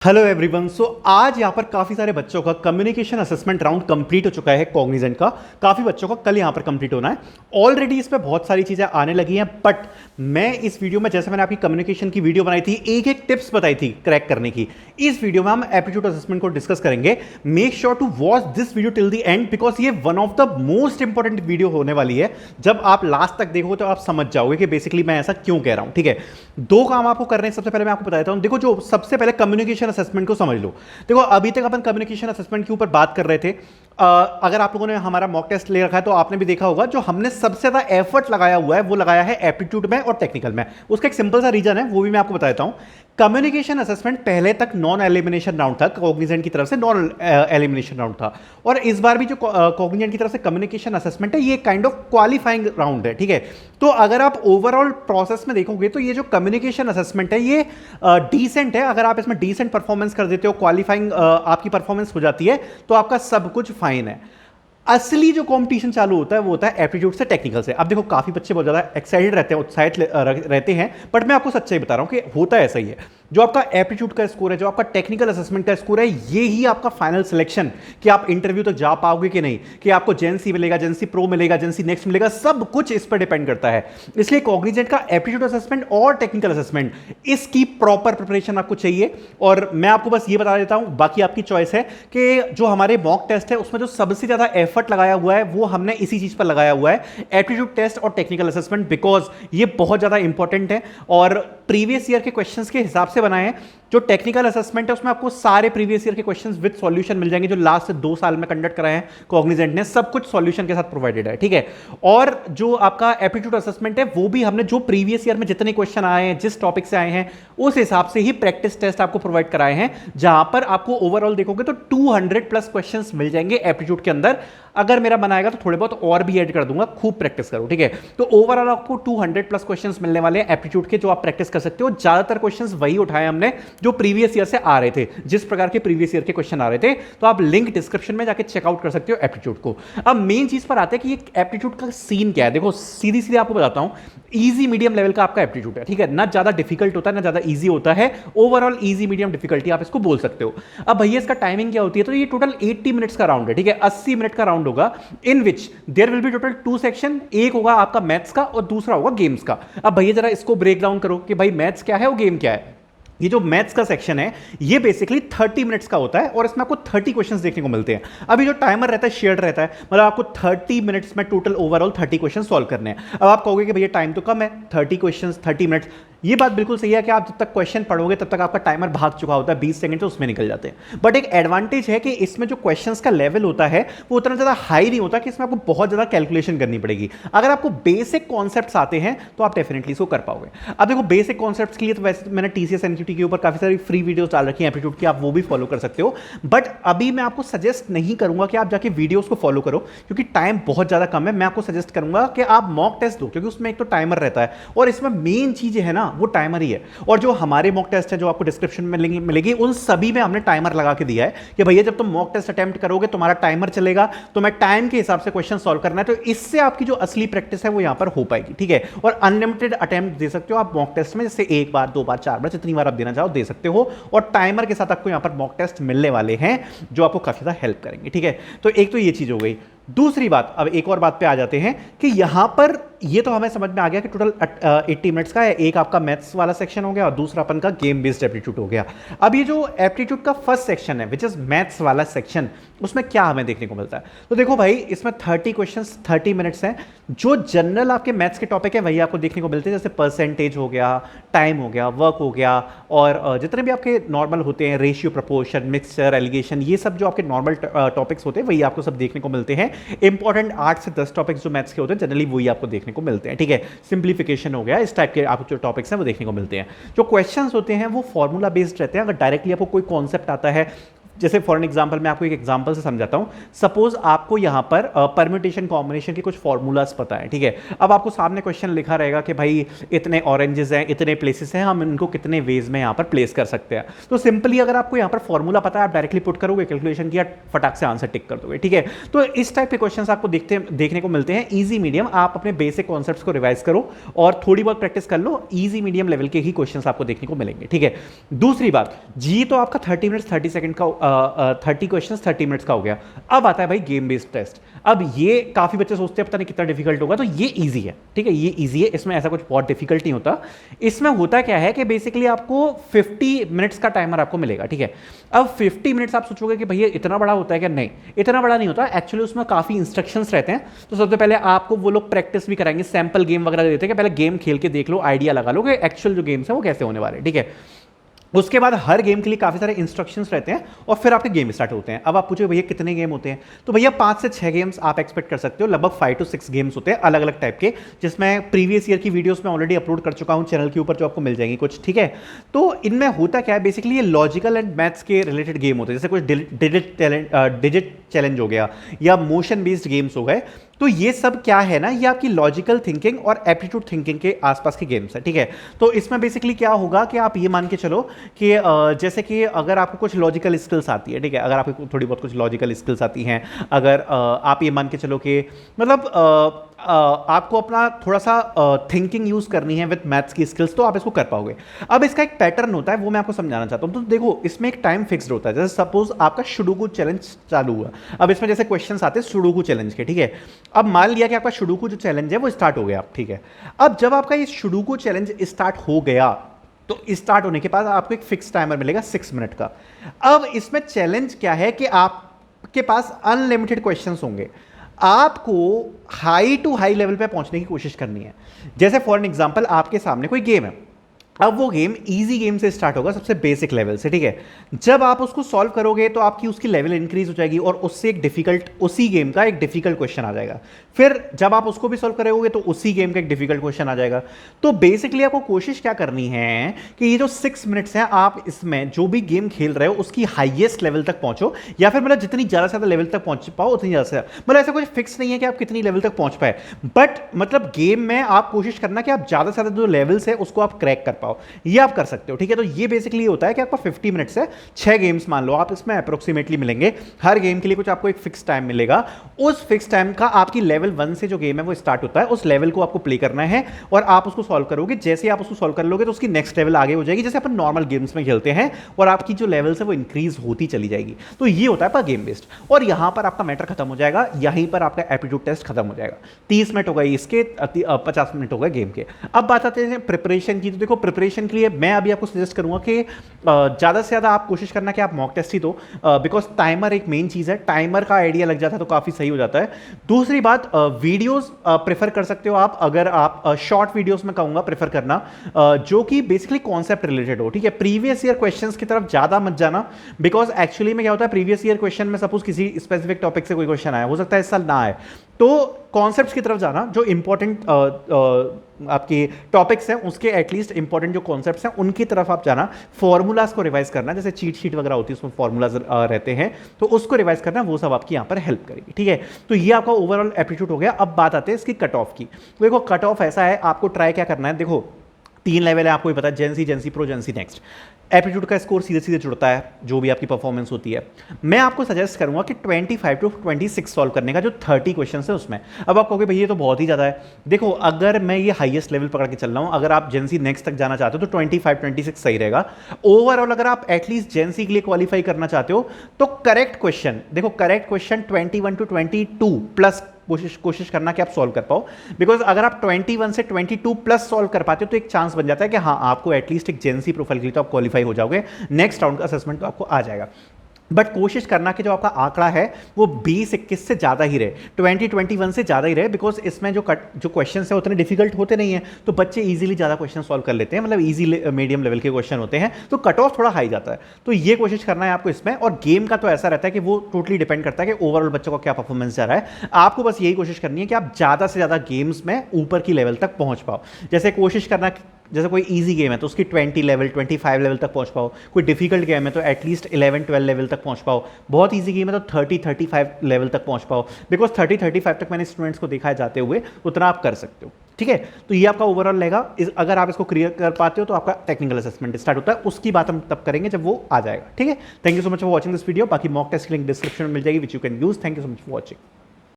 Hello everyone. सो आज यहाँ पर काफ़ी सारे बच्चों का कम्युनिकेशन असेसमेंट राउंड कंप्लीट हो चुका है कॉग्निजेंट का। काफ़ी बच्चों का कल यहाँ पर कंप्लीट होना है। ऑलरेडी इस पे बहुत सारी चीज़ें आने लगी हैं, बट मैं इस वीडियो में, जैसे मैंने आपकी कम्युनिकेशन की वीडियो बनाई थी, एक एक टिप्स बताई थी क्रैक करने की, इस वीडियो में हम एप्टीट्यूड असेसमेंट को डिस्कस करेंगे। Make sure to watch this video till the end, because ये one of the most important video होने वाली है। जब आप लास्ट तक देखोगे तो आप समझ जाओगे कि बेसिकली मैं ऐसा क्यों कह रहा हूँ। ठीक है, दो काम आपको करने हैं। सबसे पहले मैं आपको बता देता हूँ। देखो, जो सबसे पहले कम्युनिकेशन असेसमेंट को समझ लो। देखो, अभी तक अपन कम्युनिकेशन असेसमेंट के ऊपर बात कर रहे थे। अगर आप लोगों ने हमारा मॉक टेस्ट ले रखा है तो आपने भी देखा होगा, जो हमने सबसे ज्यादा एफर्ट लगाया हुआ है वो लगाया है एप्टीट्यूड में और टेक्निकल में। उसका एक सिंपल सा रीजन है, वो भी मैं आपको बता देता हूं। कम्युनिकेशन असेसमेंट पहले तक नॉन एलिमिनेशन राउंड था, कॉग्निजेंट की तरफ से नॉन एलिमिनेशन राउंड था, और इस बार भी जो कॉग्निजेंट की तरफ से कम्युनिकेशन असेसमेंट है, ये काइंड ऑफ क्वालिफाइंग राउंड है। ठीक है, तो अगर आप ओवरऑल प्रोसेस में देखोगे तो ये जो कम्युनिकेशन असेसमेंट है ये डिसेंट है। अगर आप इसमें डिसेंट परफॉर्मेंस कर देते हो, क्वालिफाइंग आपकी परफॉर्मेंस हो जाती है, तो आपका सब कुछ फाइन है। असली जो कंपटीशन चालू होता है वो होता है एप्टीट्यूड से टेक्निकल से। अब देखो, काफी बच्चे बहुत ज्यादा एक्साइटेड रहते हैं, उत्साहित रहते हैं, बट मैं आपको सच्चाई बता रहा हूं कि होता ऐसा ही है। जो आपका एप्टीट्यूड का स्कोर है, जो आपका टेक्निकल असेसमेंट का स्कोर है, ये ही आपका फाइनल सिलेक्शन, कि आप इंटरव्यू तक जा पाओगे कि नहीं, कि आपको जेएनसी मिलेगा, जेएनसी प्रो मिलेगा, जेएनसी नेक्स्ट मिलेगा, सब कुछ इस पर डिपेंड करता है। इसलिए कॉग्निजेंट का एप्टीट्यूड असेसमेंट और टेक्निकल असेसमेंट, इसकी प्रॉपर प्रिपरेशन आपको चाहिए। और मैं आपको बस ये बता देता हूं, बाकी आपकी चॉइस है, कि जो हमारे मॉक टेस्ट है उसमें जो सबसे ज्यादा एफर्ट लगाया हुआ है वो हमने इसी चीज पर लगाया हुआ है, एप्टीट्यूड टेस्ट और टेक्निकल असेसमेंट, बिकॉज ये बहुत ज्यादा इंपॉर्टेंट है और प्रीवियस ईयर के क्वेश्चंस के हिसाब से बनाए हैं। जो टेक्निकल असेसमेंट है उसमें आपको सारे प्रीवियस ईयर के क्वेश्चंस विद सॉल्यूशन मिल जाएंगे, जो लास्ट 2 साल में कंडक्ट कराए हैं कॉग्निजेंट ने, सब कुछ सॉल्यूशन के साथ प्रोवाइडेड है। ठीक है, और जो आपका एप्टीट्यूड असेसमेंट है वो भी हमने जो प्रीवियस ईयर में जितने क्वेश्चन आए हैं, जिस टॉपिक से आए हैं, उस हिसाब से ही प्रैक्टिस टेस्ट आपको प्रोवाइड कराए हैं, जहां पर आपको ओवरऑल देखोगे तो 200 प्लस क्वेश्चन मिल जाएंगे एप्टीट्यूड के अंदर। अगर मेरा बनाएगा तो थोड़े बहुत और भी ऐड कर दूंगा, खूब प्रैक्टिस करो। ठीक है, तो ओवरऑल आपको 200 प्लस क्वेश्चंस मिलने वाले हैं एप्टीट्यूड के, जो आप प्रैक्टिस कर सकते हो। ज्यादातर क्वेश्चंस वही उठाए हमने जो प्रीवियस ईयर से आ रहे थे, जिस प्रकार के प्रीवियस ईयर के क्वेश्चन आ रहे थे। तो आप लिंक डिस्क्रिप्शन में जाके चेकआउट कर सकते हो एप्टीट्यूड को। अब मेन चीज पर आते हैं कि ये एप्टीट्यूड का सीन क्या है। देखो, सीधी सीधी आपको बताता हूं, इजी मीडियम लेवल का आपका एप्टीट्यूड है। ठीक है, ना ज्यादा डिफिकल्ट होता है ना ज्यादा इजी होता है, ओवरऑल इजी मीडियम डिफिकल्टी आप इसको बोल सकते हो। अब भैया इसका टाइमिंग क्या होती है, तो ये टोटल 80 मिनट्स का राउंड है। ठीक है, 80 मिनट का राउंड होगा, in which there will be total 2 section. एक होगा आपका मैथ्स का और दूसरा होगा गेम्स का। अब भैया जरा इसको ब्रेक डाउन करो कि भाई मैथ्स क्या है और गेम क्या है। ये जो मैथ्स का सेक्शन है ये बेसिकली 30 मिनट्स का होता है और इसमें आपको 30 क्वेश्चंस देखने को मिलते हैं। अभी जो टाइमर रहता है शेयर्ड रहता है, मतलब आपको 30 मिनट्स में टोटल ओवरऑल 30 क्वेश्चन सॉल्व करने हैं। अब आप कहोगे कि भैया टाइम तो कम है, 30 क्वेश्चंस 30 मिनट्स। ये बात बिल्कुल सही है कि आप जब तक क्वेश्चन पढ़ोगे तब तक आपका टाइमर भाग चुका होता है, 20 सेकंड तो उसमें निकल जाते हैं। बट एक एडवांटेज है कि इसमें जो क्वेश्चंस का लेवल होता है वो उतना ज्यादा हाई नहीं होता कि इसमें आपको बहुत ज्यादा कैलकुलेशन करनी पड़ेगी। अगर आपको बेसिक कॉन्सेप्ट्स आते हैं तो आप डेफिनेटली इसको कर पाओगे। अब देखो, बेसिक कॉन्सेप्ट्स के लिए तो वैसे मैंने टीसीएस एनक्यूटी के ऊपर काफी सारी फ्री वीडियोस डाल रखी हैं एप्टीट्यूड की, आप वो भी फॉलो कर सकते हो। बट अभी मैं आपको सजेस्ट नहीं करूंगा कि आप जाके वीडियोस को फॉलो करो, क्योंकि टाइम बहुत ज्यादा कम है। मैं आपको सजेस्ट करूंगा कि आप मॉक टेस्ट दो, क्योंकि उसमें एक तो टाइमर रहता है और इसमें मेन चीज है ना, वो टाइमर ही है। और जो हमारे मॉक टेस्ट है जो आपको डिस्क्रिप्शन में मिलेगी, उन सभी में हमने टाइमर लगा के दिया है कि भैया जब तुम मॉक टेस्ट अटेम्प्ट करोगे तुम्हारा टाइमर चलेगा, तो मैं टाइम के हिसाब से क्वेश्चन सॉल्व करना है। तो इससे आपकी जो असली प्रैक्टिस है वो यहां पर हो पाएगी। ठीक है, और अनलिमिटेड अटेम्प्ट दे सकते हो आप मॉक टेस्ट में, जैसे 1 बार 2 बार 4 बार जितनी बार आप देना चाहो दे सकते हो। और टाइमर के साथ आपको यहां पर मॉक टेस्ट मिलने वाले हैं जो आपको काफी ज्यादा हेल्प करेंगे। ठीक है, तो एक तो ये चीज हो गई। दूसरी बात, अब एक और बात पे आ जाते हैं कि यहां पर ये तो हमें समझ में आ गया कि टोटल 80 मिनट्स का है। एक आपका मैथ्स वाला सेक्शन हो गया और दूसरा अपन का गेम बेस्ड एप्टीट्यूड हो गया। अब ये जो एप्टीट्यूड का फर्स्ट सेक्शन है विच इज मैथ्स वाला सेक्शन, उसमें क्या हमें देखने को मिलता है, तो देखो भाई, इसमें 30 क्वेश्चंस 30 मिनट्स हैं। जो जनरल आपके मैथ्स के टॉपिक है वही आपको देखने को मिलते हैं, जैसे परसेंटेज हो गया, टाइम हो गया, वर्क हो गया, और जितने भी आपके नॉर्मल होते हैं, रेशियो, प्रपोर्शन, मिक्सचर, एलिगेशन, ये सब जो आपके नॉर्मल टॉपिक्स होते हैं वही आपको सब देखने को मिलते हैं। इंपॉर्टेंट 8 से 10 टॉपिक्स जो मैथ्स के होते हैं जनरली वही आपको देखने को मिलते हैं। ठीक है, सिंप्लीफिकेशन हो गया, इस टाइप के आपको जो टॉपिक्स हैं वो देखने को मिलते हैं। जो क्वेश्चंस होते हैं वो फॉर्मूला बेस्ड रहते हैं। अगर डायरेक्टली आपको कोई कॉन्सेप्ट आता है, जैसे फॉर एग्जाम्पल मैं आपको एक एग्जाम्पल से समझाता हूँ। सपोज आपको यहाँ पर परम्यूटेशन कॉम्बिनेशन के कुछ फॉर्मूलाज पता है, ठीक है। अब आपको सामने क्वेश्चन लिखा रहेगा कि भाई इतने ऑरेंजेस हैं, इतने प्लेसेस हैं, हम इनको कितने वेज में यहाँ पर प्लेस कर सकते हैं। तो सिंपली अगर आपको यहाँ पर फॉर्मूला पता है, आप डायरेक्टली पुट करोगे, कैलकुलेशन किया, फटाक से आंसर टिक कर दोगे, ठीक है। तो इस टाइप के क्वेश्चन आपको देखने को मिलते हैं। ईजी मीडियम, आप अपने बेसिक कॉन्सेप्ट्स को रिवाइज करो और थोड़ी बहुत प्रैक्टिस कर लो, ईजी मीडियम लेवल के ही क्वेश्चंस आपको देखने को मिलेंगे, ठीक है। दूसरी बात, जी तो आपका 30 मिनट्स 30 सेकंड का 30 क्वेश्चंस 30 मिनट्स का हो गया। अब आता है भाई गेम बेस्ड टेस्ट। अब ये काफी बच्चे सोचते हैं पता नहीं कितना डिफिकल्ट होगा, तो ये इजी है, ठीक है, ये इजी है, इसमें ऐसा कुछ बहुत डिफिकल्ट नहीं होता। इसमें होता क्या है कि बेसिकली आपको 50 मिनट्स का टाइमर आपको मिलेगा, ठीक है। अब 50 मिनट्स आप सोचोगे कि भैया इतना बड़ा होता है क्या? नहीं, इतना बड़ा नहीं होता एक्चुअली, उसमें काफी इंस्ट्रक्शंस रहते हैं। तो सबसे पहले आपको वो लोग प्रैक्टिस भी कराएंगे, सैंपल गेम वगैरह देते हैं कि पहले गेम खेल के देख लो, आइडिया लगा लो कि एक्चुअल जो गेम्स है वो कैसे होने वाले, ठीक है। उसके बाद हर गेम के लिए काफी सारे इंस्ट्रक्शंस रहते हैं और फिर आपके गेम स्टार्ट होते हैं। अब आप पूछो भैया कितने गेम होते हैं, तो भैया 5 से 6 गेम्स आप एक्सपेक्ट कर सकते हो। लगभग 5 to 6 गेम्स होते हैं अलग अलग टाइप के, जिसमें प्रीवियस ईयर की वीडियोस में ऑलरेडी अपलोड कर चुका हूं चैनल के ऊपर, जो आपको मिल जाएंगी कुछ, ठीक है। तो इनमें होता क्या है, बेसिकली ये लॉजिकल एंड मैथ्स के रिलेटेड गेम होते हैं, जैसे कुछ डिजिट चैलेंज हो गया या मोशन बेस्ड गेम्स हो गए। तो ये सब क्या है ना, ये आपकी लॉजिकल थिंकिंग और एप्टीट्यूड थिंकिंग के आसपास के गेम्स है, ठीक है। तो इसमें बेसिकली क्या होगा कि आप ये मान के चलो कि जैसे कि अगर आपको कुछ लॉजिकल स्किल्स आती है, ठीक है, अगर आपको थोड़ी बहुत कुछ लॉजिकल स्किल्स आती हैं, अगर आप ये मान के चलो कि मतलब आपको अपना थोड़ा सा थिंकिंग यूज करनी है विद मैथ्स की स्किल्स, तो आप इसको कर पाओगे। अब इसका एक पैटर्न होता है, वो मैं आपको समझाना चाहता हूं। तो देखो, इसमें एक टाइम फिक्स्ड होता है। जैसे सपोज आपका सुडोकू चैलेंज चालू हुआ, अब इसमें जैसे क्वेश्चंस आते हैं सुडोकू चैलेंज के, ठीक है। अब मान लिया कि आपका सुडोकू जो चैलेंज है वो स्टार्ट हो गया, ठीक है। अब जब आपका ये सुडोकू चैलेंज स्टार्ट हो गया, तो स्टार्ट होने के बाद आपको एक फिक्स टाइमर मिलेगा 6 मिनट का। अब इसमें चैलेंज क्या है कि आपके पास अनलिमिटेड क्वेश्चंस होंगे, आपको हाई टू हाई लेवल पे पहुंचने की कोशिश करनी है। जैसे फॉर एग्जांपल आपके सामने कोई गेम है, अब वो गेम इजी गेम से स्टार्ट होगा, सबसे बेसिक लेवल से, ठीक है। जब आप उसको सॉल्व करोगे तो आपकी उसकी लेवल इंक्रीज हो जाएगी और उससे एक डिफिकल्ट, उसी गेम का एक डिफिकल्ट क्वेश्चन आ जाएगा। फिर जब आप उसको भी सॉल्व करोगे तो उसी गेम का एक डिफिकल्ट क्वेश्चन आ जाएगा। तो बेसिकली आपको कोशिश क्या करनी है कि ये जो 6 मिनट्स हैं, आप इसमें जो भी गेम खेल रहे हो उसकी हाईएस्ट लेवल तक पहुंचो, या फिर मतलब जितनी ज्यादा से ज्यादा लेवल तक पहुंच पाओ उतनी ज्यादा से, मतलब ऐसा कुछ फिक्स नहीं है कि आप कितनी लेवल तक पहुंच पाए, बट मतलब गेम में आप कोशिश करना कि आप ज्यादा से ज्यादा जो लेवल्स है उसको आप क्रैक कर पाओ, ये आप कर सकते हो, ठीक है। तो ये बेसिकली होता है कि आपका 50 मिनट्स है, 6 गेम्स मान लो आप इसमें अप्रोक्सीमेटली मिलेंगे, हर गेम के लिए कुछ आपको एक फिक्स टाइम मिलेगा। उस फिक्स टाइम का आपकी लेवल 1 से जो गेम है वो स्टार्ट होता है, उस लेवल को आपको प्ले करना है और आप उसको सॉल्व करोगे। जैसे आप उसको सॉल्व कर लोगे तो उसकी नेक्स्ट लेवल आगे हो जाएगी, जैसे अपन नॉर्मल गेम्स में खेलते हैं, और आपकी जो लेवल्स है वो इंक्रीज होती चली जाएगी। तो ये होता है गेम बेस्ड, और यहां पर आपका मैटर खत्म हो जाएगा, यहीं पर आपका एप्टीट्यूड टेस्ट खत्म हो जाएगा। 30 मिनट हो गए इसके, 50 मिनट हो गए गेम के। अब बात आते हैं प्रिपरेशन की। तो देखो, प्रिपरेशन के लिए मैं अभी आपको सजेस्ट करूंगा कि ज़्यादा से ज़्यादा आप कोशिश करना कि आप मॉक टेस्ट ही दो, बिकॉज टाइमर एक मेन चीज़ है, टाइमर का आइडिया लग जाता है तो काफ़ी सही हो जाता है। दूसरी बात, वीडियोस प्रेफर कर सकते हो आप, अगर आप शॉर्ट वीडियोस में कहूँगा प्रेफर करना, जो कि बेसिकली कॉन्सेप्ट रिलेटेड हो, ठीक है। प्रीवियस ईयर क्वेश्चंस की तरफ ज़्यादा मत जाना, बिकॉज एक्चुअली में क्या होता है, प्रीवियस ईयर क्वेश्चन में सपोज किसी स्पेसिफिक टॉपिक से कोई क्वेश्चन आया, हो सकता है इस साल ना आए, तो कॉन्सेप्ट्स की तरफ जाना, जो इंपॉर्टेंट आपके टॉपिक्स हैं उसके एटलीस्ट इंपॉर्टेंट जो कॉन्सेप्ट्स हैं उनकी तरफ आप जाना। फॉर्मूलाज को रिवाइज करना, जैसे चीट शीट वगैरह होती है उसमें फॉर्मूलाज रहते हैं, तो उसको रिवाइज करना, वो सब आपकी यहाँ पर हेल्प करेगी, ठीक है। तो ये आपका ओवरऑल एप्टीट्यूड हो गया। अब बात आते हैं इसकी कट ऑफ की। तो देखो, कट ऑफ ऐसा है, आपको ट्राई क्या करना है, देखो 3 लेवल है, आपको भी पता है, जेंसी प्रो, जेंसी नेक्स्ट। एप्टीट्यूड का स्कोर सीधे सीधे जुड़ता है जो भी आपकी परफॉर्मेंस होती है। मैं आपको सजेस्ट करूंगा कि 25 to 26 सॉल्व करने का, जो 30 क्वेश्चन है उसमें। अब आप कहोगे भैया ये तो बहुत ही ज़्यादा है। देखो, अगर मैं ये हाईएस्ट लेवल पकड़ के चल रहा हूं, अगर आप जेंसी नेक्स्ट तक जाना चाहते हो तो 25-26 सही रहेगा। ओवरऑल अगर आप एटलीस्ट जेंसी के लिए क्वालिफाई करना चाहते हो तो करेक्ट क्वेश्चन, देखो करेक्ट क्वेश्चन 21 to 22 प्लस कोशिश करना कि आप सॉल्व कर पाओ, बिकॉज अगर आप 21 से 22 प्लस सॉल्व कर पाते हो तो एक चांस बन जाता है कि हाँ, आपको एटलीस्ट एक जेंसी प्रोफाइल के लिए तो आप क्वालिफाई हो जाओगे, नेक्स्ट राउंड का असेसमेंट तो आपको आ जाएगा। बट कोशिश करना कि जो आपका आंकड़ा है वो 20-21 से ज़्यादा ही रहे, 20-21 से ज़्यादा ही रहे, बिकॉज इसमें जो क्वेश्चन है उतने डिफिकल्ट होते नहीं हैं, तो बच्चे इजीली ज़्यादा क्वेश्चन सॉल्व कर लेते हैं, मतलब इजी मीडियम लेवल के क्वेश्चन होते हैं, तो कट ऑफ थोड़ा हाई जाता है। तो ये कोशिश करना है आपको इसमें। और गेम का तो ऐसा रहता है कि वो टोटली डिपेंड करता है कि ओवरऑल बच्चों का क्या परफॉर्मेंस जा रहा है। आपको बस यही कोशिश करनी है कि आप ज़्यादा से ज़्यादा गेम्स में ऊपर की लेवल तक पहुँच पाओ। जैसे कोशिश करना जैसे कोई इजी गेम है तो उसकी 20 लेवल 25 लेवल तक पहुंच पाओ, कोई डिफिकल्ट गेम है तो एटलीस्ट 11-12 लेवल तक पहुंच पाओ, बहुत इजी गेम है तो 30-35 लेवल तक पहुंच पाओ, बिकॉज 30-35 तक मैंने स्टूडेंट्स को देखा है जाते हुए, उतना आप कर सकते हो। ठीक है, तो ये आपका ओवरऑल रहेगा। अगर आप इसको क्लियर कर पाते हो तो आपका टेक्निकल असेसमेंट स्टार्ट होता है, उसकी बात हम तब करेंगे जब वो आ जाएगा। ठीक है, thank you so much for watching this video. बाकी मॉक टेस्ट की लिंक डिस्क्रिप्शन में मिल जाएगी, which you can use. Thank you so much for watching.